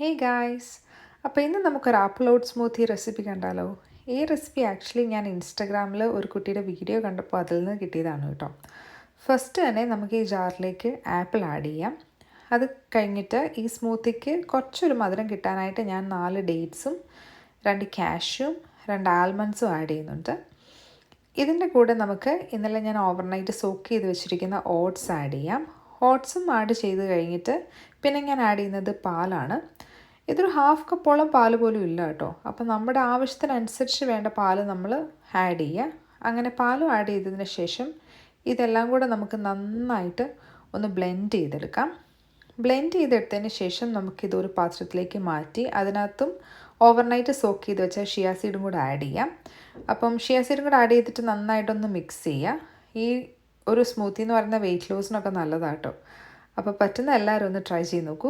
Hey guys, അപ്പോൾ ഇന്ന് നമുക്കൊരു ആപ്പിൾ ഓട്ട് സ്മൂത്തി റെസിപ്പി കണ്ടാലോ. ഈ റെസിപ്പി ആക്ച്വലി ഞാൻ ഇൻസ്റ്റഗ്രാമിൽ ഒരു കുട്ടിയുടെ വീഡിയോ കണ്ടപ്പോൾ അതിൽ നിന്ന് കിട്ടിയതാണ് കേട്ടോ. ഫസ്റ്റ് തന്നെ നമുക്ക് ഈ ജാറിലേക്ക് ആപ്പിൾ ആഡ് ചെയ്യാം. അത് കഴിഞ്ഞിട്ട് ഈ സ്മൂത്തിക്ക് കുറച്ചൊരു മധുരം കിട്ടാനായിട്ട് ഞാൻ 4 ഡേറ്റ്സും 2 കാഷ്യൂം 2 ആൽമണ്ട്സും ആഡ് ചെയ്യുന്നുണ്ട്. ഇതിൻ്റെ കൂടെ നമുക്ക് ഇന്നലെ ഞാൻ ഓവർനൈറ്റ് സോക്ക് ചെയ്ത് വെച്ചിരിക്കുന്ന ഓട്സ് ആഡ് ചെയ്യാം. ഓട്സും ആഡ് ചെയ്ത് കഴിഞ്ഞിട്ട് പിന്നെ ഞാൻ ആഡ് ചെയ്യുന്നത് പാലാണ്. ഇതൊരു 1/2 കപ്പോളം പാൽ പോലും ഇല്ല കേട്ടോ. അപ്പോൾ നമ്മുടെ ആവശ്യത്തിനനുസരിച്ച് വേണ്ട പാൽ നമ്മൾ ആഡ് ചെയ്യുക. അങ്ങനെ പാലും ആഡ് ചെയ്തതിന് ശേഷം ഇതെല്ലാം കൂടെ നമുക്ക് നന്നായിട്ട് ഒന്ന് ബ്ലെൻഡ് ചെയ്തെടുക്കാം. ബ്ലെൻഡ് ചെയ്തെടുത്തതിന് ശേഷം നമുക്കിതൊരു പാത്രത്തിലേക്ക് മാറ്റി അതിനകത്തും ഓവർനൈറ്റ് സോക്ക് ചെയ്ത് വെച്ച ഷിയാ സീഡും കൂടെ ആഡ് ചെയ്യാം. അപ്പം ഷിയാ സീഡും കൂടെ ആഡ് ചെയ്തിട്ട് നന്നായിട്ടൊന്ന് മിക്സ് ചെയ്യുക. ഈ ഒരു സ്മൂത്തി എന്ന് പറയുന്ന വെയിറ്റ് ലോസിനൊക്കെ നല്ലതാണ് കേട്ടോ. അപ്പോൾ പറ്റുന്ന എല്ലാവരും ഒന്ന് ട്രൈ ചെയ്ത് നോക്കൂ.